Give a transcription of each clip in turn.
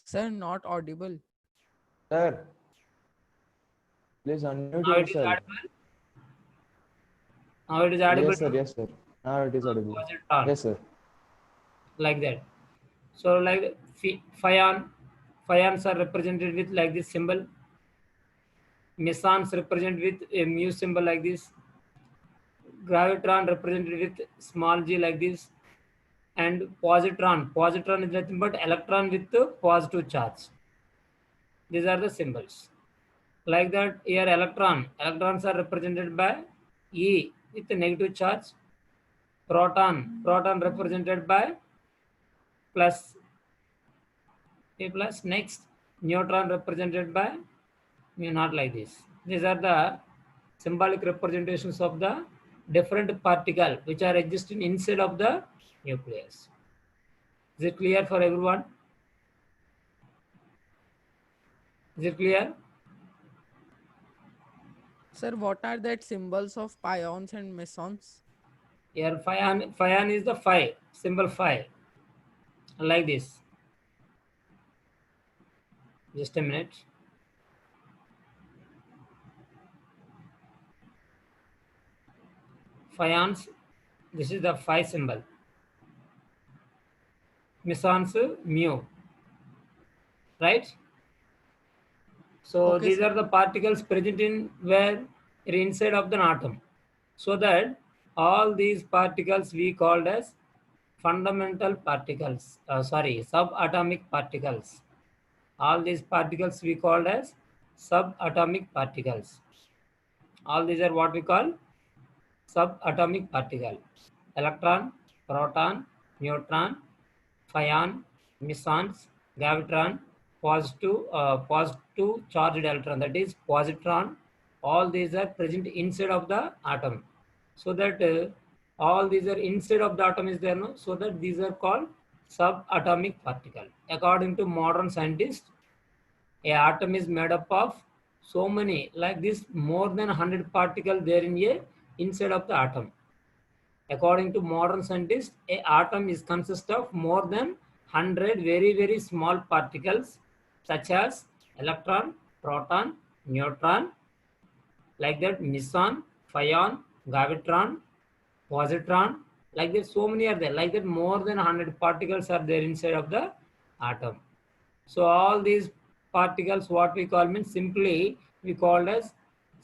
Sir, not audible. Sir, please unmute Now it is yourself. audible. Now it is audible Yes, sir. to Yes, sir. Now it is audible. positron, Yes, sir. like that. So like fions are represented with like this symbol. Mesons represented with a mu symbol like this. Gravitron represented with small g like this. And positron is nothing but electron with the positive charge. These are the symbols. Like that, here electrons are represented by E with the negative charge. Proton represented by plus A plus. Next, neutron represented by mu naught, like this. These are the symbolic representations of the different particle which are existing inside of the nucleus. Is it clear for everyone? Is it clear? Sir, what are that symbols of pions and mesons? Here phi is the phi symbol, phi, like this. Just a minute. Fions, this is the phi symbol. Mesons, mu, right? So Okay, these sir. are the particles present in where inside of the atom. So that all these particles we called as fundamental particles. Subatomic particles. All these particles we called as subatomic particles. All these are what we call subatomic particle. Electron, proton, neutron, pion, mesons, gravitron, positive charged electron, that is positron. All these are present inside of the atom. So that all these are inside of the atom is there, no? So that these are called subatomic particle. According to modern scientists, a atom is made up of so many, like this, more than 100 particles there in a inside of the atom. According to modern scientists, a atom is consist of more than 100 very small particles such as electron, proton, neutron, like that, meson, pion, gravitron, positron, like that. So many are there. Like that, more than 100 particles are there inside of the atom. So all these particles, what we call, means simply we called as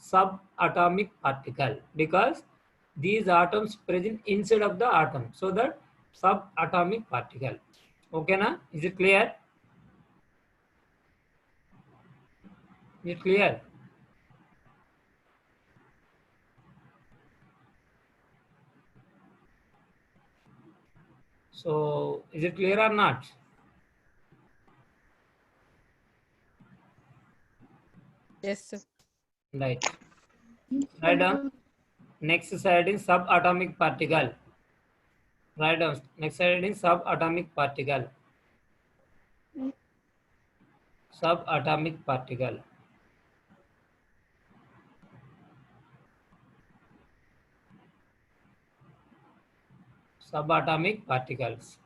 subatomic particle, because these atoms present inside of the atom. So that subatomic particle. Okay, na? Is it clear? Is it clear? So is it clear or not? Yes, sir. Right. Write down. Next side is subatomic particle. Write down. Next side is subatomic particle. Subatomic particle. Subatomic particles.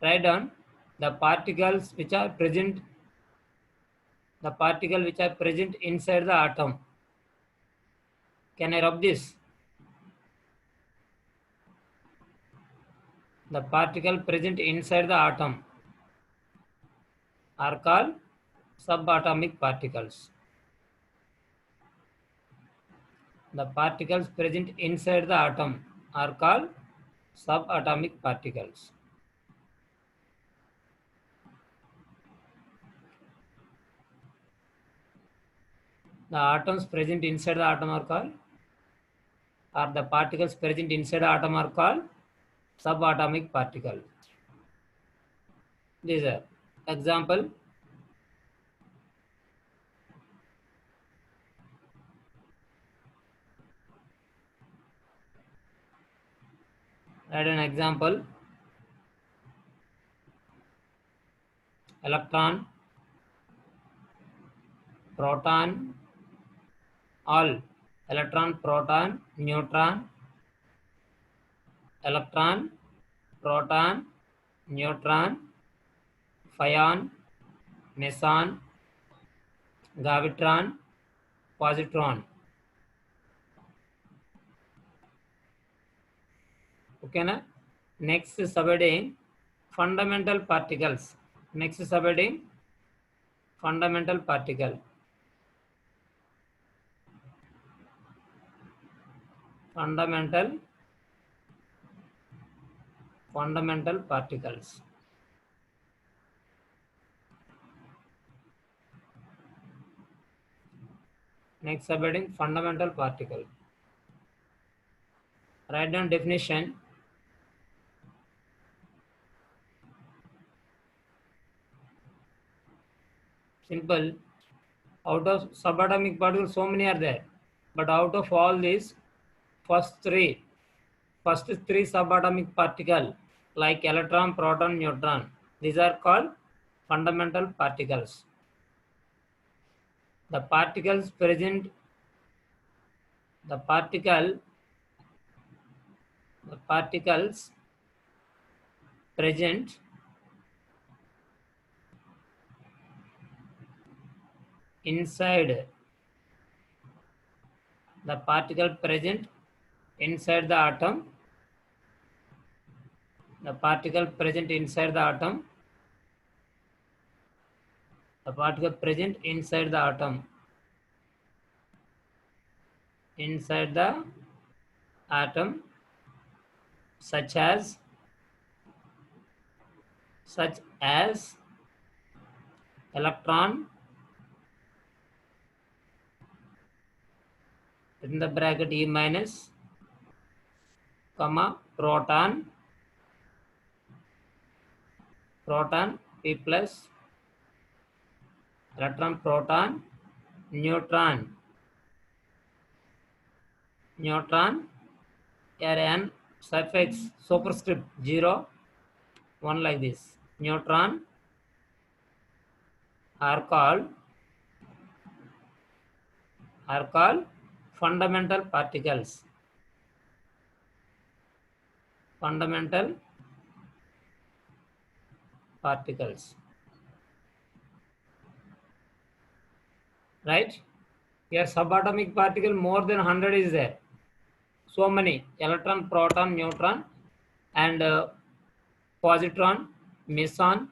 Write down the particles which are present, the particle which are present inside the atom. Can I rub this? The particle present inside the atom are called subatomic particles. The particles present inside the atom are called subatomic particles. The atoms present inside the atom are called, or the particles present inside the atom are called subatomic particle. These are example. Write an example. Electron, proton, all electron, proton, neutron, electron, proton, neutron, pion, meson, gravitron, positron. Okay na? Next subheading fundamental particles. Next subheading fundamental particle. Fundamental particles. Next subheading fundamental particle. Write down definition. Simple. Out of subatomic particles, so many are there. But out of all these, first three subatomic particle like electron, proton, neutron, these are called fundamental particles. The particles present inside the particle present inside the atom. The particle present inside the atom. The particle present inside the atom. Inside the atom, such as electron, in the bracket E minus, comma, proton P plus, electron, proton, neutron an suffix superscript 0, 1 like this. Neutron are called fundamental particles. Fundamental particles. Right? Here subatomic particle more than 100 is there. So many: electron, proton, neutron, and positron, meson,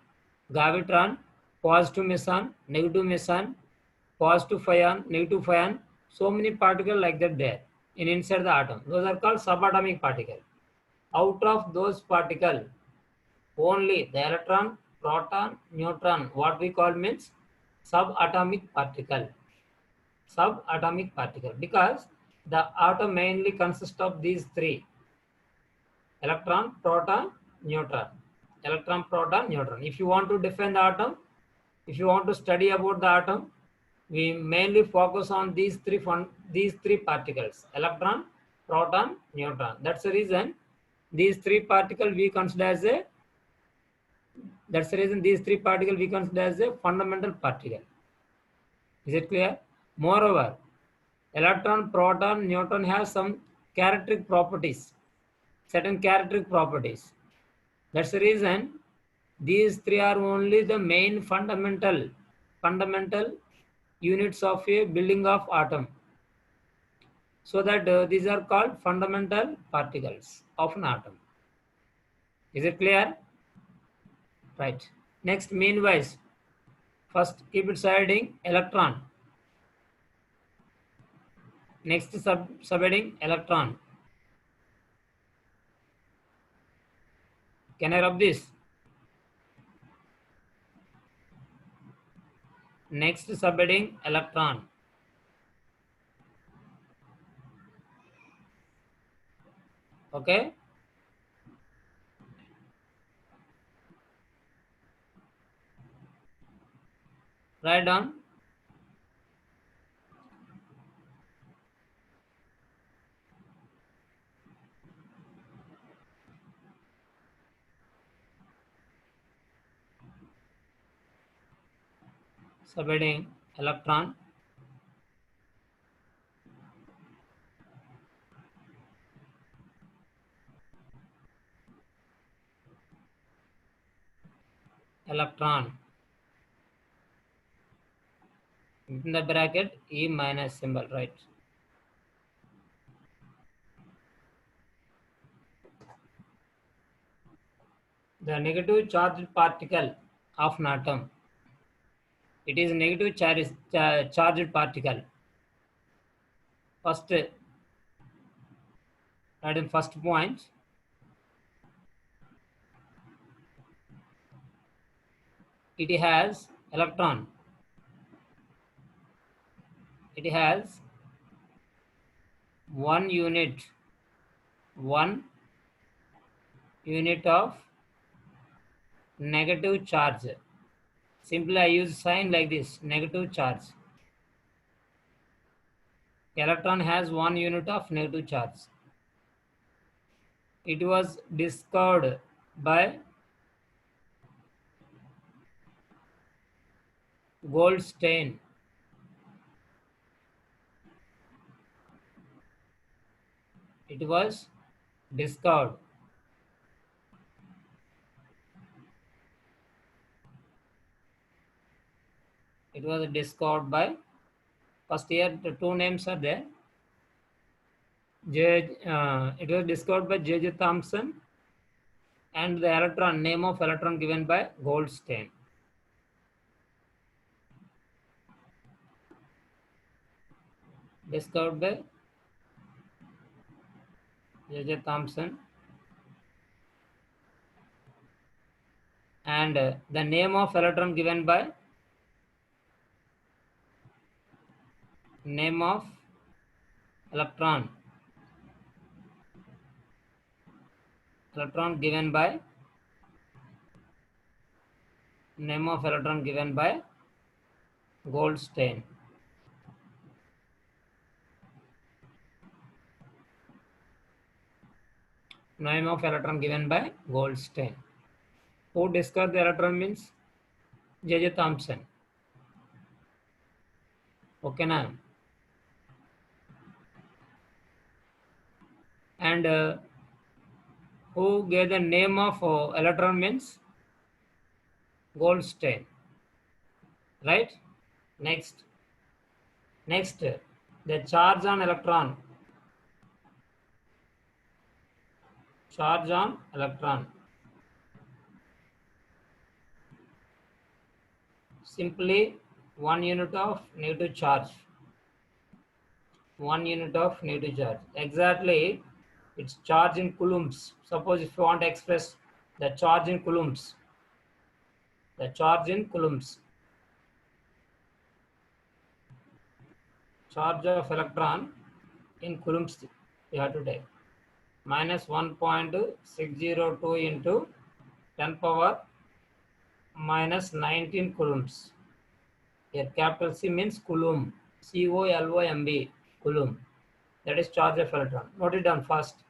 gravitron, positive meson, negative meson, positive pion, negative pion. So many particles like that there in inside the atom. Those are called subatomic particles. Out of those particles, only the electron, proton, neutron, what we call means subatomic particle. Subatomic particle, because the atom mainly consists of these three: electron, proton, neutron. Electron, proton, neutron. If you want to define the atom, if you want to study about the atom, we mainly focus on these three particles: electron, proton, neutron. That's the reason these three particles we consider as a fundamental particle. Is it clear? Moreover, electron, proton, neutron have some characteristic properties, certain characteristic properties. That's the reason these three are only the main fundamental units of a building of atom. So that these are called fundamental particles of an atom. Is it clear? Right. Next, meanwhile, first keep it subheading electron. Next subheading electron. Can I rub this? Next subheading electron. Okay. Write down. Subheading electron. electron. In the bracket, E minus symbol, right? The negative charged particle of an atom. It is negative charged particle. First, that is first point. It has electron. It has one unit of negative charge. Simply I use sign like this, negative charge. Electron has 1 unit of negative charge. It was discovered by Goldstein. It was discovered. It was discovered by, first here the two names are there. It was discovered by J.J. Thomson, and the electron, name of electron given by Goldstein. Discovered by J.J. Thomson, and the name of electron given by name of electron given by name of electron given by Goldstein. Name of electron given by Goldstein. Who discovered the electron means J.J. Thomson. Okay now. And who gave the name of electron means Goldstein. Right? Next, the charge on electron. Charge on electron. Simply 1 unit of negative charge. 1 unit of negative charge. Exactly, it's charge in coulombs. Suppose if you want to express the charge in coulombs. The charge in coulombs. Charge of electron in coulombs you have to take. Minus 1.602 into 10 power minus 19 coulombs. Here capital C means coulomb. C-O-L-O-M-B, coulomb. That is charge of electron. Note it down first.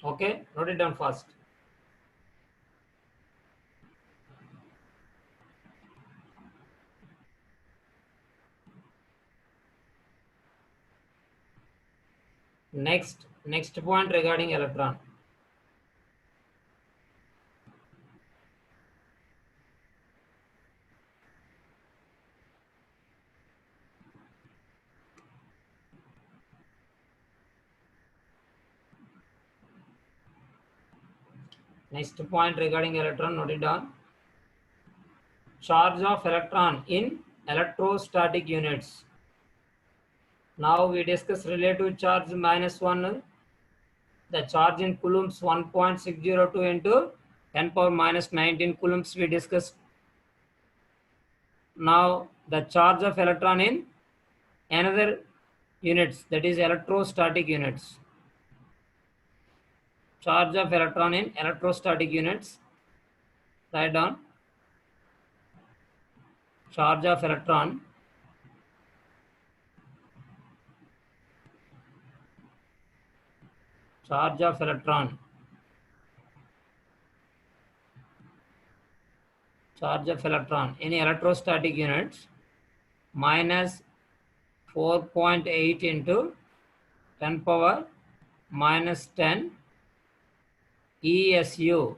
Okay, note it down first. Next point regarding electron. Next point regarding electron, note it down. Charge of electron in electrostatic units. Now we discuss relative charge -1. The charge in coulombs 1.602 into 10 power minus 19 coulombs we discussed. Now the charge of electron in another units, that is electrostatic units. Charge of electron in electrostatic units. Write down. Charge of electron in electrostatic units minus 4.8 into 10 power minus 10 ESU.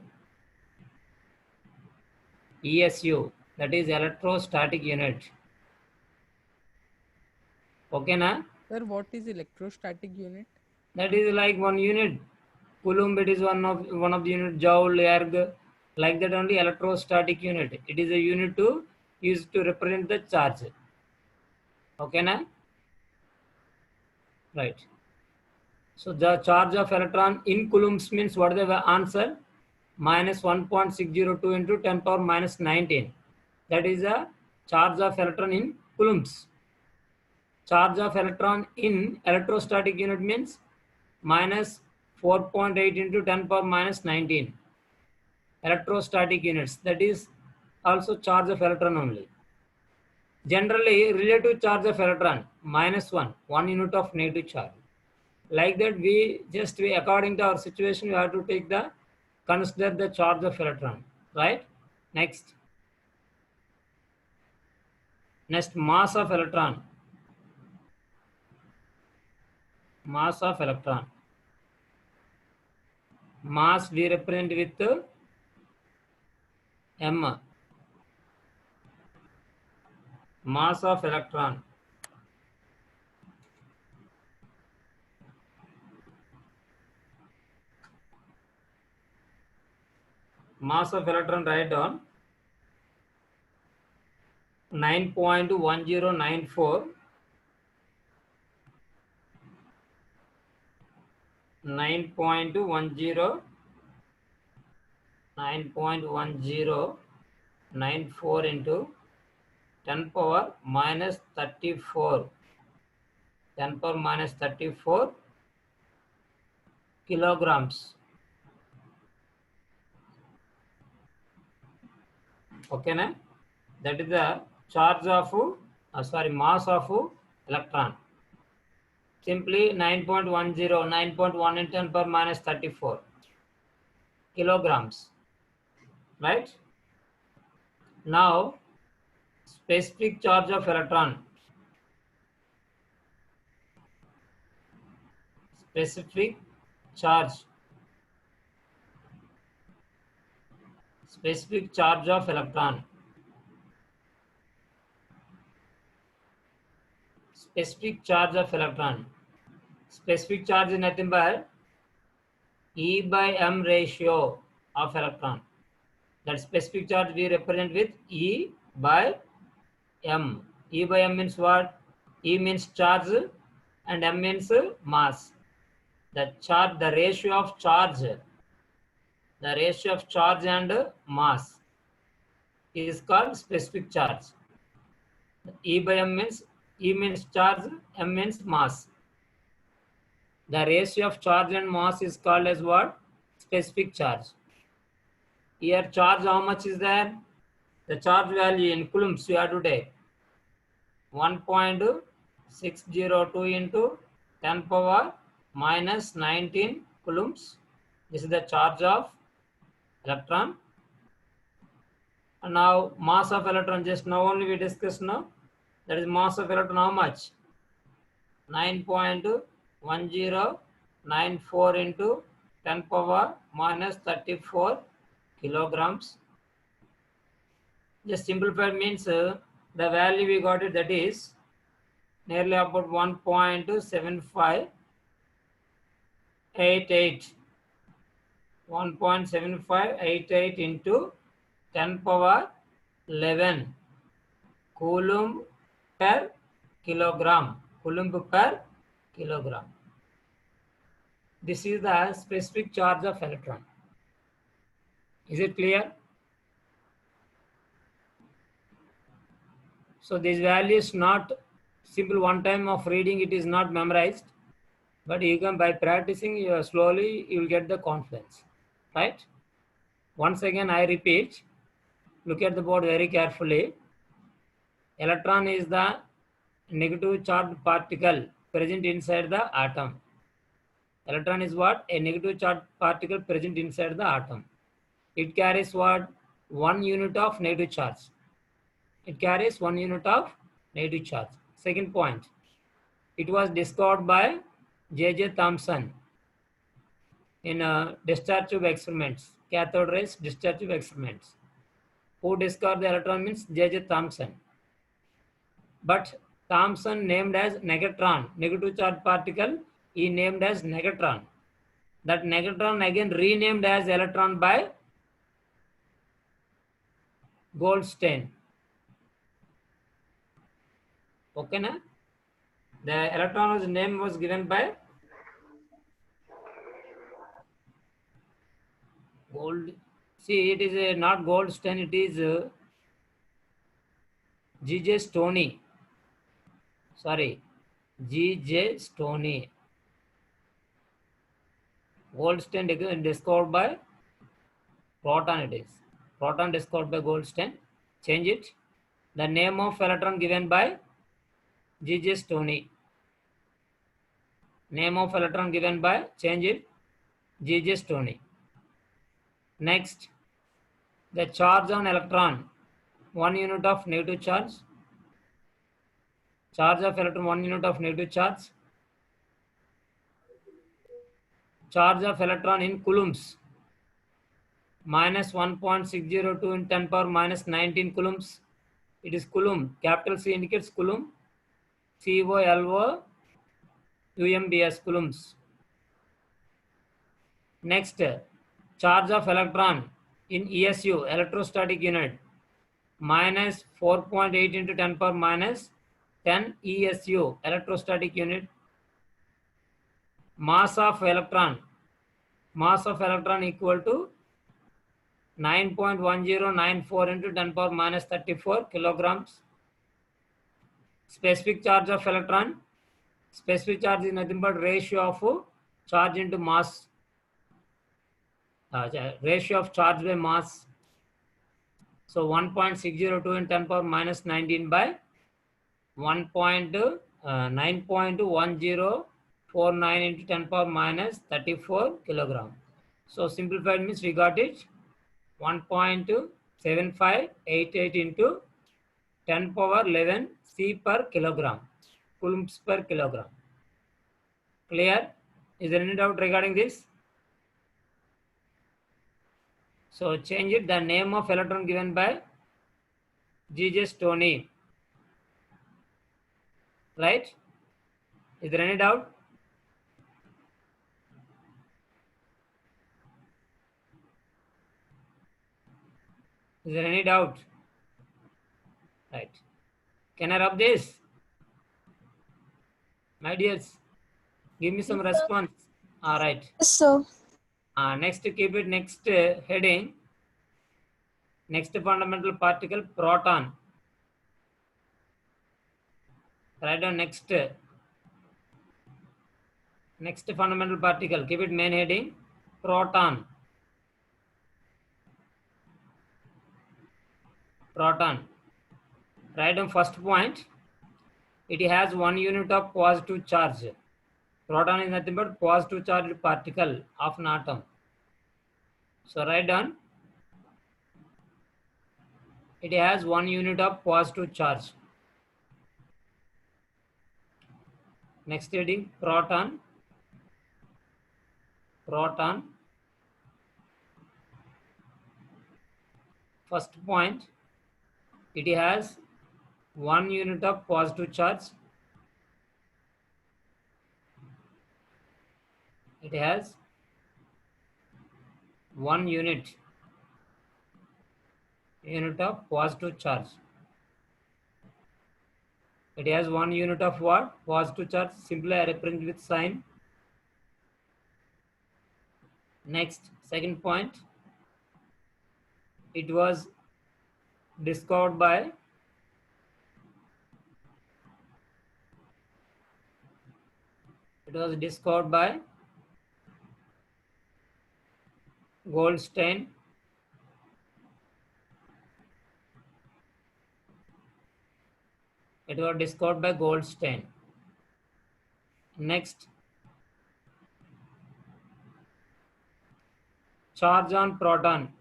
ESU, that is electrostatic unit. Okay, na? Sir, what is electrostatic unit? That is like 1 unit. Coulomb, it is one of the unit. Joule, erg, like that only electrostatic unit. It is a unit to use to represent the charge. Okay, na? Right. So the charge of electron in coulombs means what is the answer? Minus 1.602 into 10 power minus 19. That is the charge of electron in coulombs. Charge of electron in electrostatic unit means minus 4.8 into 10 power minus 19. Electrostatic units. That is also charge of electron only. Generally, relative charge of electron minus 1 unit of negative charge. Like that, we according to our situation, we have to take the consider the charge of electron, right? Next, mass of electron. Mass of electron. Mass we represent with m. Mass of electron. Mass of electron, write down 9.1094. 9.1094 into 10 power minus 34. 10 power minus 34 kilograms. Okay, na? That is the charge of, mass of electron. Simply 9.10, 9.1 in 10 power minus 34 kilograms. Right? Now, specific charge of electron. Specific charge. Specific charge of electron. Specific charge of electron. Specific charge is nothing but E by M ratio of electron. That specific charge we represent with E by M. E by M means what? E means charge and M means mass. The ratio of charge and mass is called specific charge. E by M means E means charge, M means mass. The ratio of charge and mass is called as what? Specific charge. Here charge how much is there? The charge value in coulombs you have to take 1.602 into 10 power minus 19 coulombs. This is the charge of electron. And now mass of electron, just now only we discussed now. That is mass of electron how much? 9.1094 into 10 power minus 34 kilograms. Just simplified means the value we got it, that is nearly about 1.7588. 1.7588 into 10 power 11 coulomb per kilogram. Coulomb per kilogram. This is the specific charge of electron. Is it clear? So this value is not simple one time of reading, it is not memorized, but you can, by practicing slowly, you will get the confidence, right? Once again, I repeat, look at the board very carefully. Electron is the negative charged particle present inside the atom. Electron is what? A negative charged particle present inside the atom. It carries what? 1 unit of negative charge. It carries 1 unit of negative charge. Second point, it was discovered by J.J. Thomson in discharge tube experiments, cathode rays discharge tube experiments. Who discovered the electron means J.J. Thomson. But Thomson named as negatron, negative charge particle, he named as negatron. That negatron again renamed as electron by Goldstein. Okay, na? The electron name was given by Gold. See, it is not Goldstein, it is G.J. Stoney. Sorry, G.J. Stoney. Goldstein discovered by proton, it is. Proton discovered by Goldstein. Change it. The name of electron given by G.J. Stoney. Name of electron given by, change it, G.J. Stoney. Next, the charge on electron, 1 unit of negative charge. Charge of electron, 1 unit of negative charge. Charge of electron in coulombs, minus 1.602 in 10 power minus 19 coulombs. It is coulomb. Capital C indicates coulomb. COLO UMBS, coulombs. Next, charge of electron in ESU, electrostatic unit, minus 4.8 into 10 power minus 10 ESU, electrostatic unit. Mass of electron equal to 9.1094 into 10 power minus 34 kilograms. Specific charge of electron, specific charge is nothing but ratio of charge into mass, ratio of charge by mass. So 1.602 in 10 power minus 19 by 9.1049 into 10 power minus 34 kilogram. So simplified means we got it 1.7588 into 10 power 11 C per kilogram, coulombs per kilogram. Clear? Is there any doubt regarding this? So change it, the name of electron given by G.J. Stoney. Right? Is there any doubt? Is there any doubt? Right. Can I rub this? My dears, give me some response. All right. So, Next, keep it next heading. Next fundamental particle, proton. Write down next fundamental particle. Keep it main heading, proton. Proton. Write down first point. It has 1 unit of positive charge. Proton is nothing but positive charged particle of an atom. So write down. It has 1 unit of positive charge. Next heading, proton. Proton. First point, it has 1 unit of positive charge. It has 1 unit of positive charge. It has 1 unit of what? Positive charge. Simply I represent with sign. Next, second point. It was discovered by Goldstein. It was discovered by Goldstein. Next, charge on proton.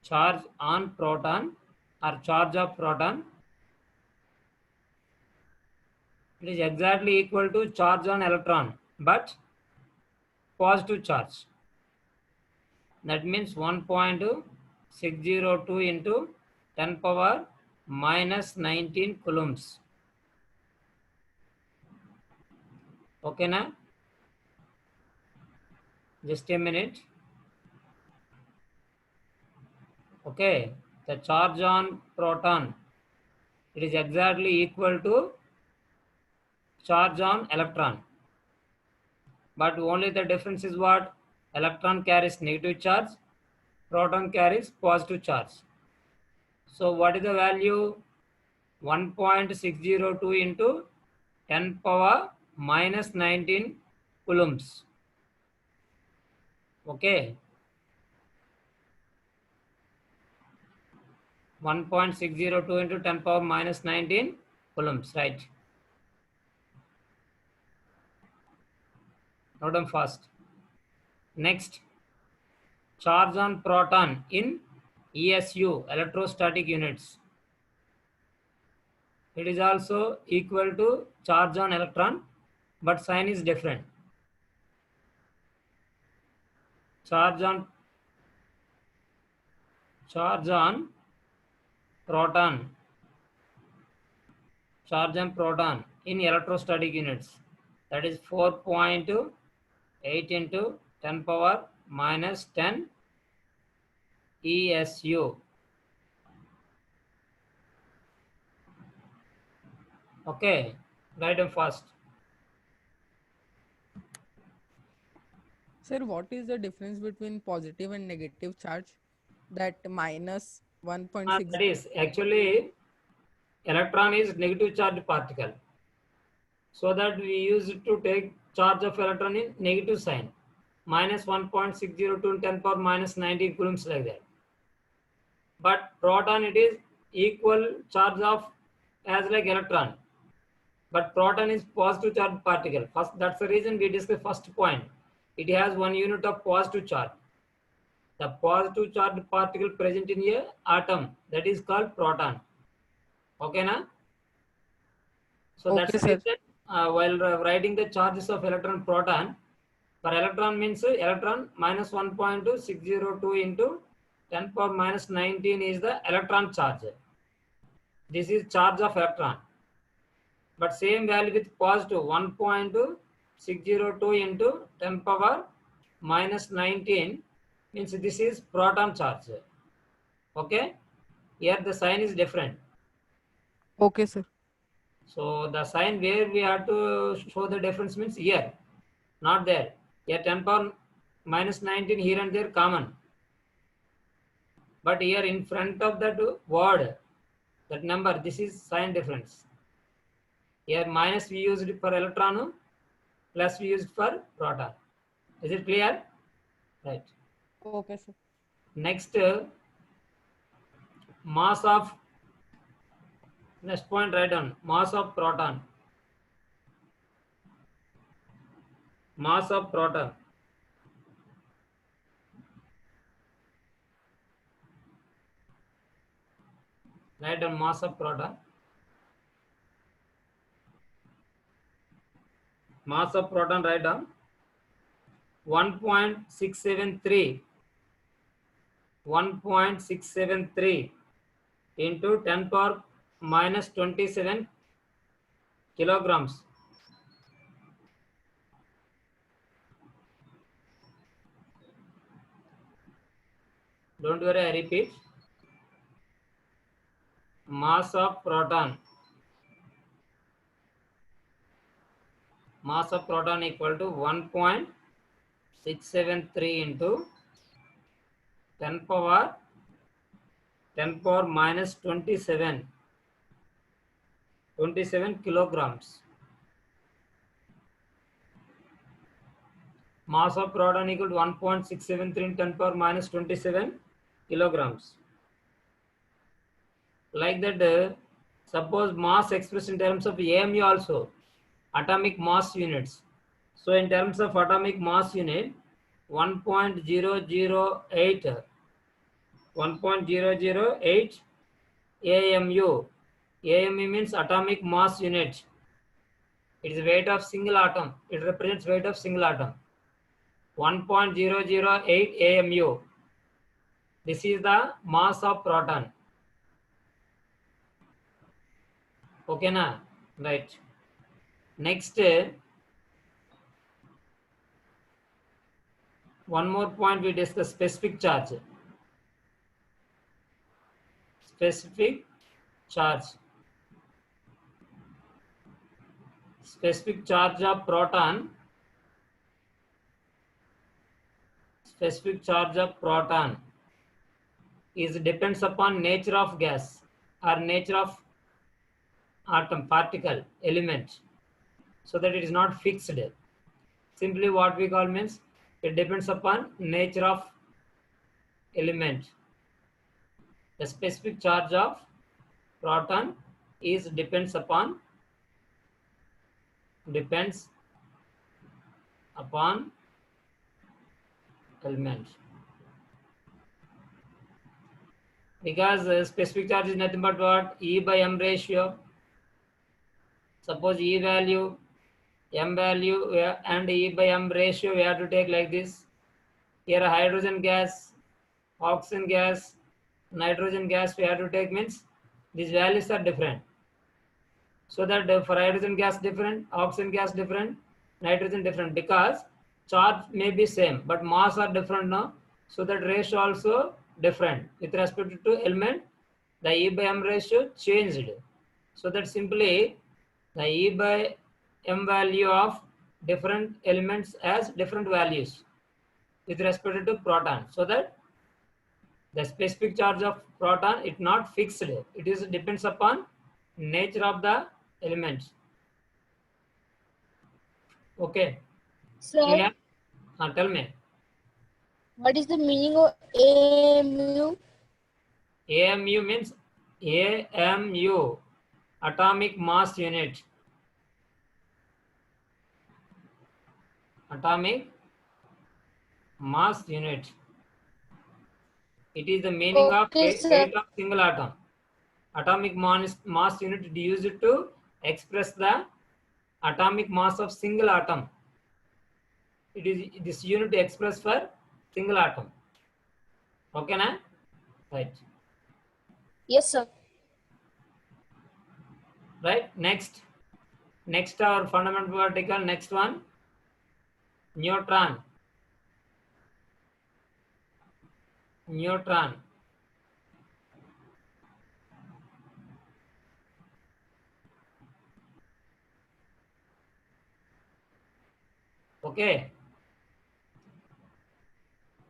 Charge on proton or charge of proton It is exactly equal to charge on electron, but positive charge. That means 1.602 into 10 power minus 19 coulombs. Okay, na? Just a minute. Okay, the charge on proton, it is exactly equal to charge on electron. But only the difference is what? Electron carries negative charge, proton carries positive charge. So what is the value? 1.602 into 10 power minus 19 coulombs. Okay. 1.602 into 10 power minus 19 coulombs, right? Note them fast. Next, charge on proton in ESU, electrostatic units. It is also equal to charge on electron, but sign is different. Charge on proton. Charge on proton in electrostatic units. That is 4.8 into 10 power minus 10 ESU. Okay, write them fast. Sir, what is the difference between positive and negative charge? That minus 1.6. That is actually electron is negative charged particle. So that we use it to take charge of electron in negative sign. Minus 1.602 in 10 power minus 19 coulombs like that. But proton it is equal charge of as like electron. But proton is positive charged particle. First, that's the reason we discussed first point. It has 1 unit of positive charge. The positive charged particle present in a atom, that is called proton. Okay, na? So Okay, that's the sir. reason while writing the charges of electron proton, for electron means electron minus 1.602 into 10 power minus 19 is the electron charge. This is charge of electron. But same value with positive 1.602 into 10 power minus 19 means this is proton charge. Okay, here the sign is different. Okay, sir. So the sign where we have to show the difference means here, not there. Here 10 power minus 19 here and there common. But here in front of that word, that number, this is sign difference. Here minus we used for electron, plus we used for proton. Is it clear? Right. Okay, sir. Next, mass of, next point write down, mass of proton. Mass of proton. Write down mass of proton. Mass of proton write down 1.673 into 10 power minus 27 kilograms. Don't worry, I repeat. Mass of proton. Mass of proton equal to 1.673 into 10 power minus 27 kilograms. Mass of proton equal to 1.673 in 10 power minus 27 kilograms. Like that, suppose mass expressed in terms of AMU also, atomic mass units. So in terms of atomic mass unit, 1.008 AMU. AMU means atomic mass unit. It is weight of single atom. It represents weight of single atom. 1.008 AMU. This is the mass of proton. Okay, na? Right. Next, one more point we discuss, specific charge. Specific charge. Specific charge of proton. Specific charge of proton is depends upon nature of gas or nature of atom, particle, element, so that it is not fixed. Simply what we call means it depends upon nature of element. The specific charge of proton is depends upon element, because specific charge is nothing but what? E by m ratio. Suppose E value, m value and E by m ratio we have to take like this. Here hydrogen gas, oxygen gas, nitrogen gas we have to take, means these values are different. So that for hydrogen gas different, oxygen gas different, nitrogen different, because charge may be same but mass are different now. So that ratio also different with respect to element. The E by m ratio changed. So that simply the E by m value of different elements has different values with respect to proton. So that the specific charge of proton is not fixed. It is depends upon nature of the elements. Okay. Sir, Tell me. what is the meaning of AMU? AMU means AMU, atomic mass unit. Atomic mass unit. It is the meaning of Okay, weight sir. of single atom. Atomic mass unit is used to express the atomic mass of single atom. It is this unit expressed for single atom. Okay, na? Right. Yes, sir. Right. Next our fundamental particle. Next one, neutron. Neutron. Okay.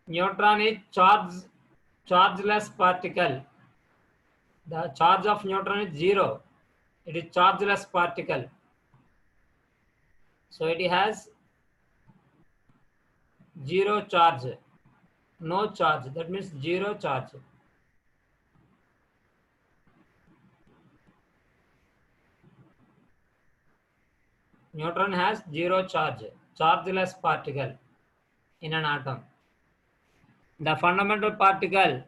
Neutron is chargeless particle. The charge of neutron is 0. It is chargeless particle. So it has 0 charge. No charge. That means 0 charge. Neutron has 0 charge. Chargeless particle in an atom. The fundamental particle,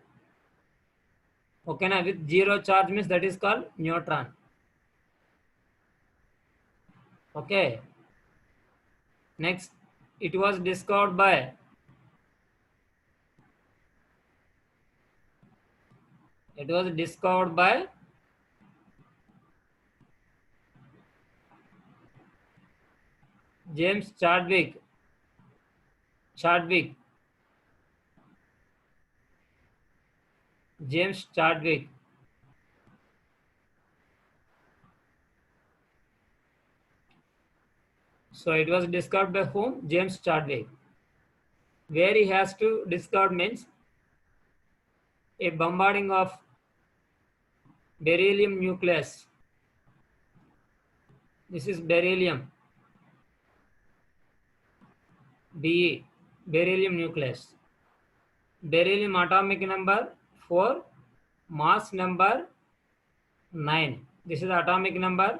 okay, na, with 0 charge means that is called neutron. Okay. Next, it was discovered by James Chadwick. James Chadwick. So it was discovered by whom? James Chadwick. Where he has to discover means a bombarding of beryllium nucleus. This is beryllium. Be beryllium nucleus. Beryllium atomic number 4, mass number 9. This is the atomic number.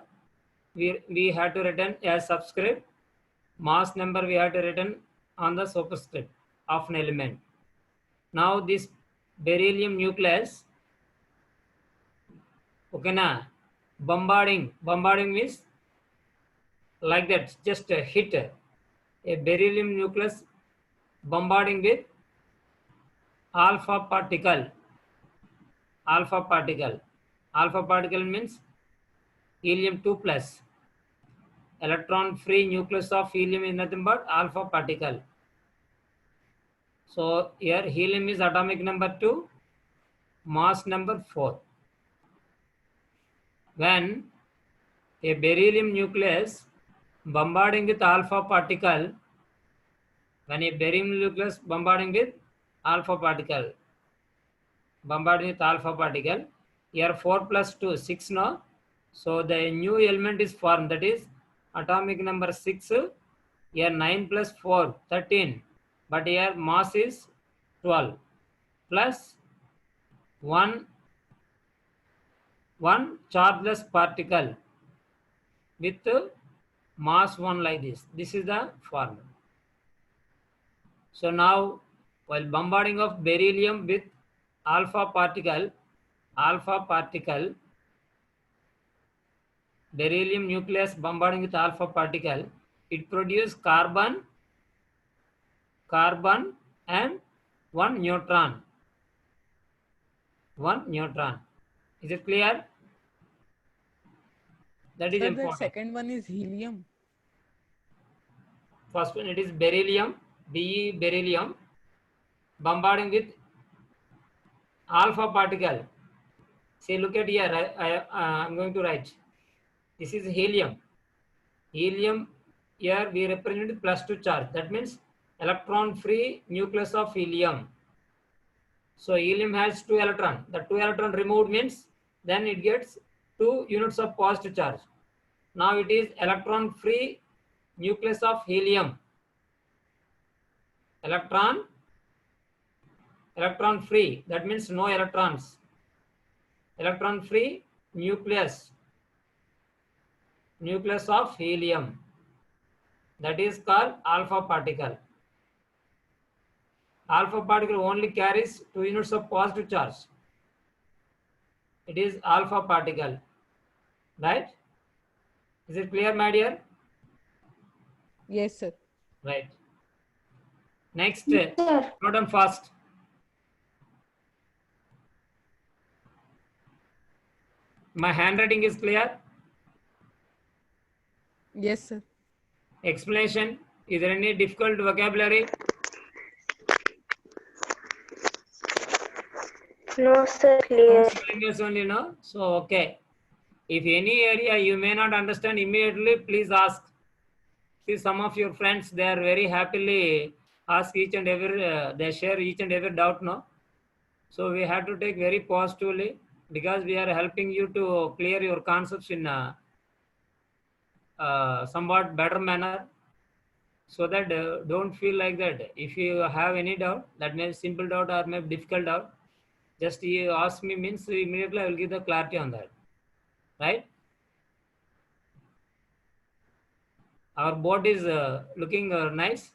We have to written as subscript. Mass number we have to written on the superscript of an element. Now this beryllium nucleus, okay na, bombarding means like that, just hit a beryllium nucleus bombarding with alpha particle. Alpha particle. Alpha particle means helium-2 plus. Electron free nucleus of helium is nothing but alpha particle. So here helium is atomic number 2, mass number 4. When a beryllium nucleus bombarding with alpha particle, when a beryllium nucleus bombarding with alpha particle, here 4 plus 2, 6 now. So the new element is formed, that is atomic number 6. Here 9 plus 4, 13. But here mass is 12 plus 1 chargeless particle with mass 1 like this. This is the formula. So now while bombarding of beryllium with alpha particle, beryllium nucleus bombarding with alpha particle, it produces carbon and one neutron. Is it clear? That is Sir, important. that second one is helium. First one, it is beryllium, Be beryllium, bombarding with alpha particle. See, look at here. I'm going to write. This is helium. Helium here we represent +2 charge. That means electron free nucleus of helium. So helium has 2 electrons. The 2 electron removed means then it gets 2 units of positive charge. Now it is electron free nucleus of helium. Electron free, that means no electrons. Electron free nucleus of helium, that is called alpha particle. Alpha particle only carries 2 units of positive charge. It is alpha particle, right? Is it clear, my dear? Yes, sir. Right. Next, Sir. note them fast. My handwriting is clear. Yes, sir. Explanation. Is there any difficult vocabulary? No, sir, clear. Language only, no? So, okay. If any area you may not understand immediately, please ask. See, some of your friends, they are very happily ask each and every, they share each and every doubt, no? So we have to take very positively, because we are helping you to clear your concepts in a somewhat better manner, so that don't feel like that. If you have any doubt, that may be simple doubt or maybe difficult doubt, just you ask me, means immediately I will give the clarity on that, right? Our board is looking nice.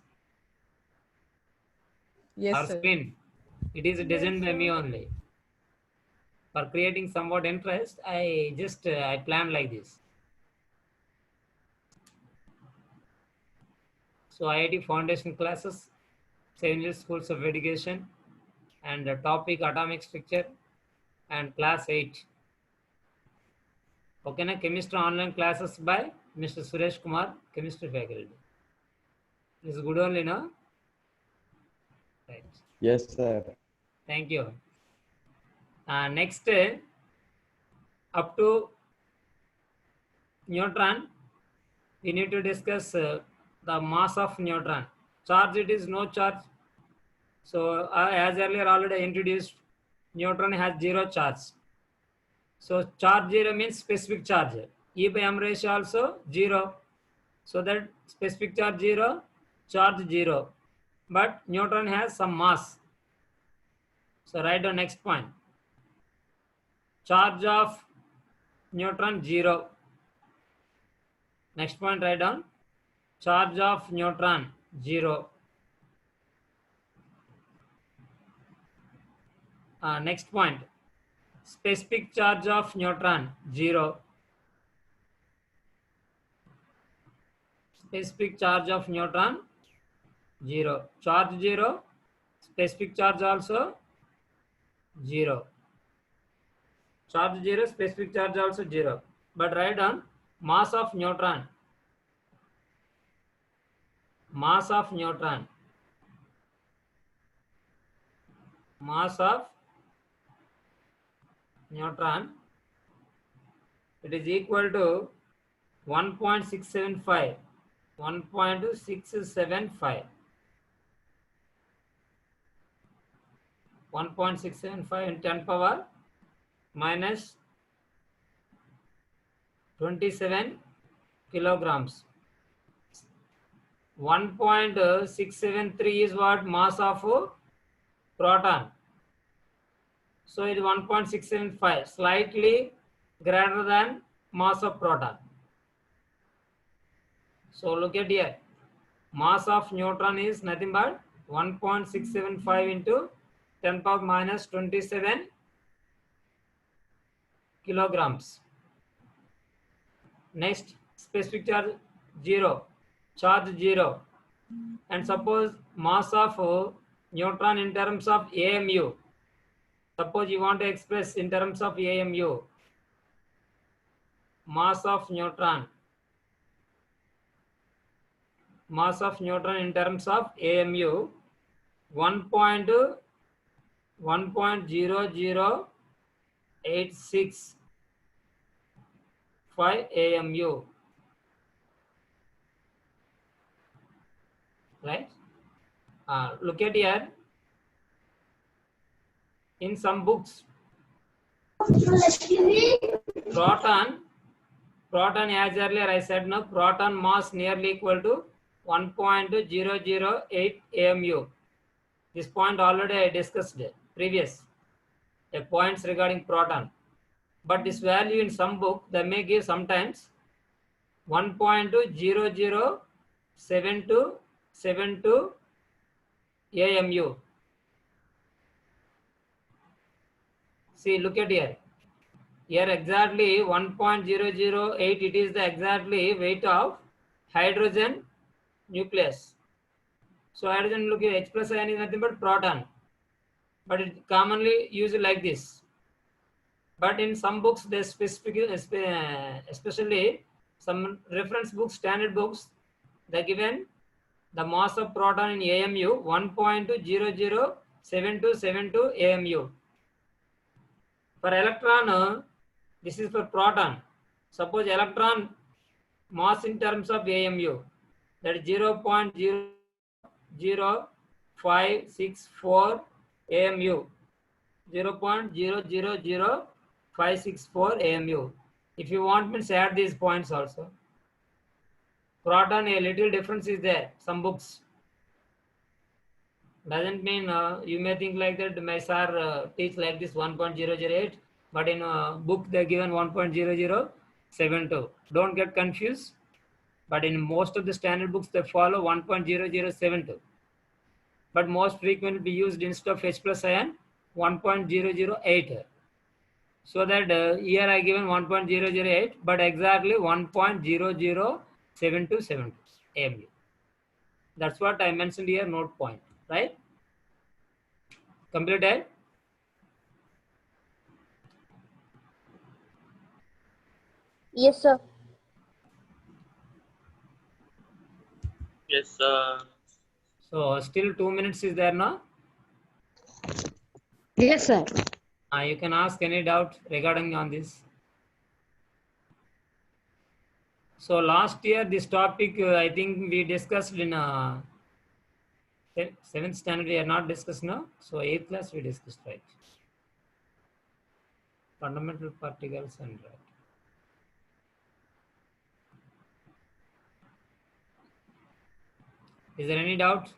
Yes, Our sir. screen, it is designed by me only. For creating somewhat interest, I just I plan like this. So IIT foundation classes, 7 years schools of education, and the topic atomic structure, and class 8. Okay, na chemistry online classes by Mr. Suresh Kumar, chemistry faculty. This is good only, no? Right. Yes, sir. Thank you. Next, up to neutron, we need to discuss the mass of neutron. Charge, it is no charge. So as earlier already introduced, neutron has 0 charge. So charge 0 means specific charge. E by m ratio also 0. So that specific charge 0, charge 0. But neutron has some mass. So write down next point. Charge of neutron 0. Next point, write down. Charge of neutron 0. Next point. Specific charge of neutron 0. specific charge of neutron 0. Charge 0, specific charge also 0. Charge 0, specific charge also 0. But write down mass of neutron. Mass of neutron. Mass of neutron. It is equal to 1.675. 1.675. 1.675 in 10 power minus 27 kilograms. 1.673 is what? Mass of proton. So it is 1.675, slightly greater than mass of proton. So look at here. Mass of neutron is nothing but 1.675 into 10 power minus 27 kilograms. Next, specific charge 0, charge 0. And suppose mass of neutron in terms of AMU. Suppose you want to express in terms of AMU. Mass of neutron. Mass of neutron in terms of AMU 1.00865 AMU. Right? Look at here. In some books, proton as earlier I said, no, proton mass nearly equal to 1.008 AMU. This point already I discussed previous points regarding proton. But this value in some book they may give sometimes 1.007272 AMU. See, look at here. Here exactly 1.008, it is the exactly weight of hydrogen nucleus. So hydrogen, look here, H plus ion is nothing but proton. But it commonly used like this. But in some books, they especially some reference books, standard books, they given the mass of proton in AMU 1.007272 AMU. For electron, this is for proton. Suppose electron mass in terms of AMU, that is 0.00564 AMU. 0.000564 AMU. If you want, means add these points also. Proton, a little difference is there. Some books doesn't mean you may think like that. My sir teach like this 1.008, but in a book they given 1.0072. Don't get confused. But in most of the standard books they follow 1.0072. But most frequently used instead of H plus ion 1.008. So that here I given 1.008, but exactly 1.007272 AMU. That's what I mentioned here, note point, right? Completed? Yes, sir. Yes, sir. So still 2 minutes is there now? Yes, sir. You can ask any doubt regarding on this. So last year this topic I think we discussed in 7th standard. We are not discussed now. So 8th class we discussed, right? Fundamental particles and right. Is there any doubt?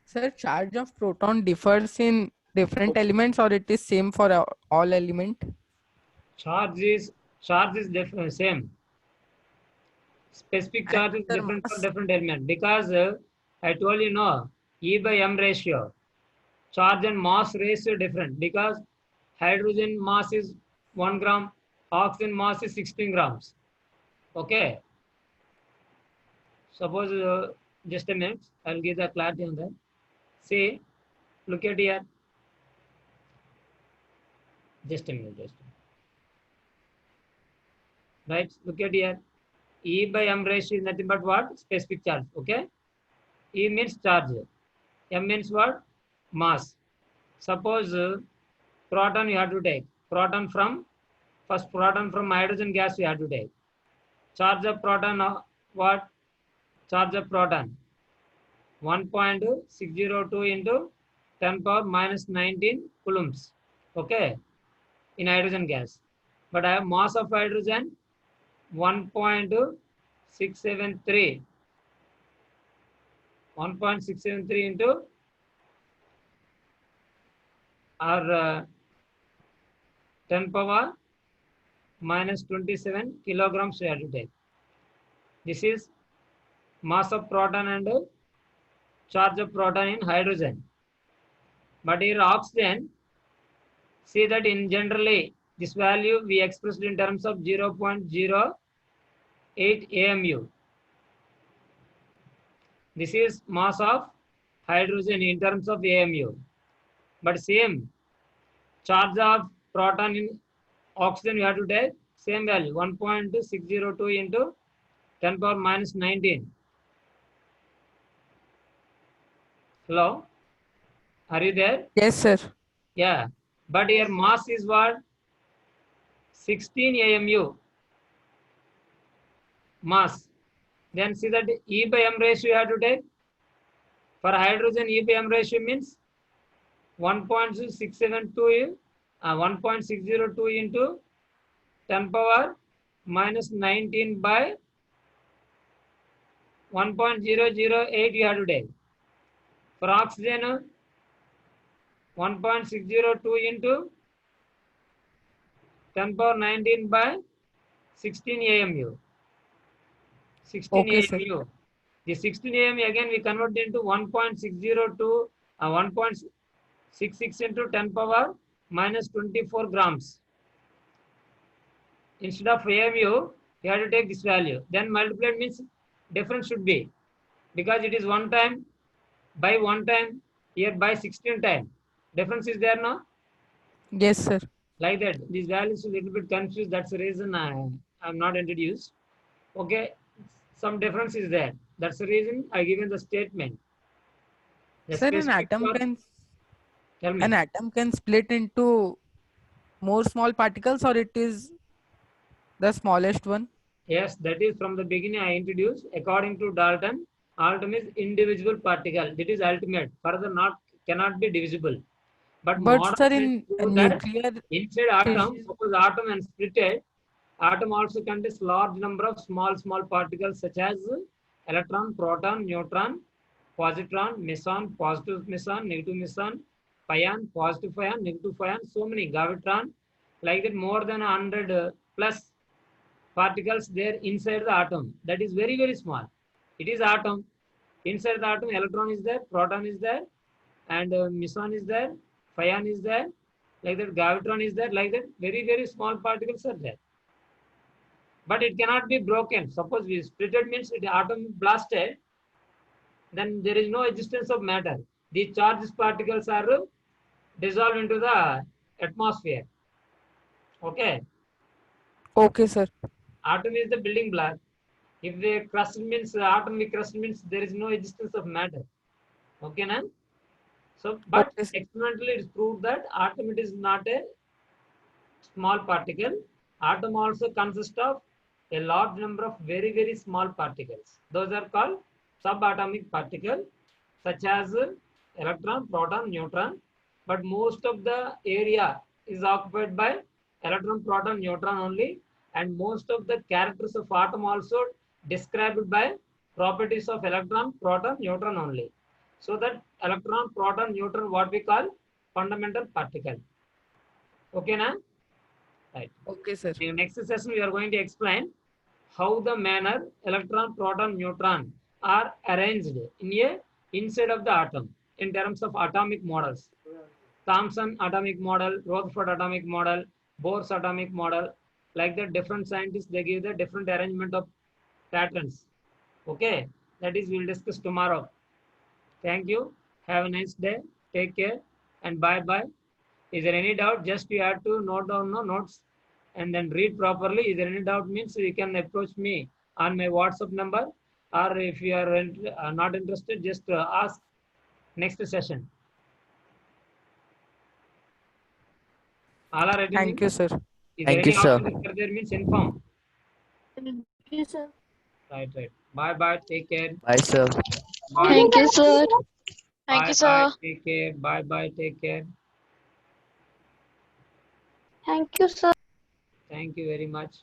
Sir, charge of proton differs in different elements, or it is same for all element? Charge is different, same. Specific charge is sir, different for mass? different element, because I told you, no, E by M ratio. Charge and mass ratio different, because hydrogen mass is 1 gram, oxygen mass is 16 grams. Okay. Suppose just a minute, I'll give the clarity on that. See, look at here. Just a minute, right? Look at here. E by m ratio is nothing but what? Specific charge. Okay. E means charge. M means what? Mass. Suppose proton you have to take. Proton from first proton from hydrogen gas you have to take. Charge of proton what? Charge of proton 1.602 into 10 power minus 19 coulombs. Okay, in hydrogen gas. But I have mass of hydrogen 1.673. 1.673 into or 10 power minus 27 kilograms we have to take. This is mass of proton and charge of proton in hydrogen. But here oxygen, see that in generally this value we expressed in terms of 0.08 AMU. This is mass of hydrogen in terms of AMU. But same charge of proton in oxygen we have to take same value 1.602 into 10 power minus 19. Hello? Are you there? Yes, sir. Yeah. But here mass is what? 16 AMU. Mass. Then see that E by M ratio you have to take. For hydrogen, E by M ratio means 1.602 into 10 power minus 19 by 1.008 you have to take. For oxygen, 1.602 into 10 power 19 by 16 AMU. 16 Okay, sir. AMU. The 16 AMU again we convert into 1.602, 1.66 into 10 power minus 24 grams. Instead of AMU, you have to take this value. Then multiplied means difference should be, because it is 1 time by 1 time, here by 16 time. Difference is there now? Yes, sir. Like that. These values are a little bit confused. That's the reason I'm not introduced. Okay. Some difference is there. That's the reason I given the statement. The Sir, specific charge- Tell me. an atom can split into more small particles, or it is the smallest one? Yes, that is from the beginning I introduced. According to Dalton, atom is indivisible particle. That is ultimate. Further cannot be divisible. But But modern sir, science in prove that nuclear inside atom, fission, suppose atom and splitted, atom also contains large number of small particles such as electron, proton, neutron, positron, meson, positive meson, negative meson, pion, positive pion, negative pion, so many gravitron, like that more than 100 plus particles there inside the atom. That is very, very small. It is atom. Inside the atom, electron is there, proton is there, and meson is there, pion is there, like that, gravitron is there, like that, very, very small particles are there. But it cannot be broken. Suppose we split it means the atom blasted, then there is no existence of matter. The charged particles are dissolved into the atmosphere. Okay. okay, sir. Atom is the building block. If the crust means atom we crust means there is no existence of matter. Okay, na? So, but Okay, sir. experimentally it is proved that atom it is not a small particle. Atom also consists of a large number of very, very small particles. Those are called subatomic particles, such as electron, proton, neutron. But most of the area is occupied by electron, proton, neutron only. And most of the characters of atom also described by properties of electron, proton, neutron only. So that electron, proton, neutron, what we call fundamental particle. Okay, na? Right. Okay, sir. In the next session, we are going to explain how the manner electron, proton, neutron are arranged inside of the atom in terms of atomic models. Thomson atomic model, Rutherford atomic model, Bohr's atomic model, like the different scientists, they give the different arrangement of patterns. Okay. That is, we'll discuss tomorrow. Thank you. Have a nice day. Take care and bye bye. Is there any doubt? Just you have to note down no notes and then read properly. Is there any doubt? Means you can approach me on my WhatsApp number, or if you are not interested, just ask next session. All are ready? Thank you, sir. Is Thank there you, any sir. option further means inform. Thank you, sir. Right. Bye bye. Take care. Bye, sir. Bye. Thank you, sir. Thank Bye you, bye. sir. Take care. Bye bye. Take care. Thank you, sir. Thank you very much.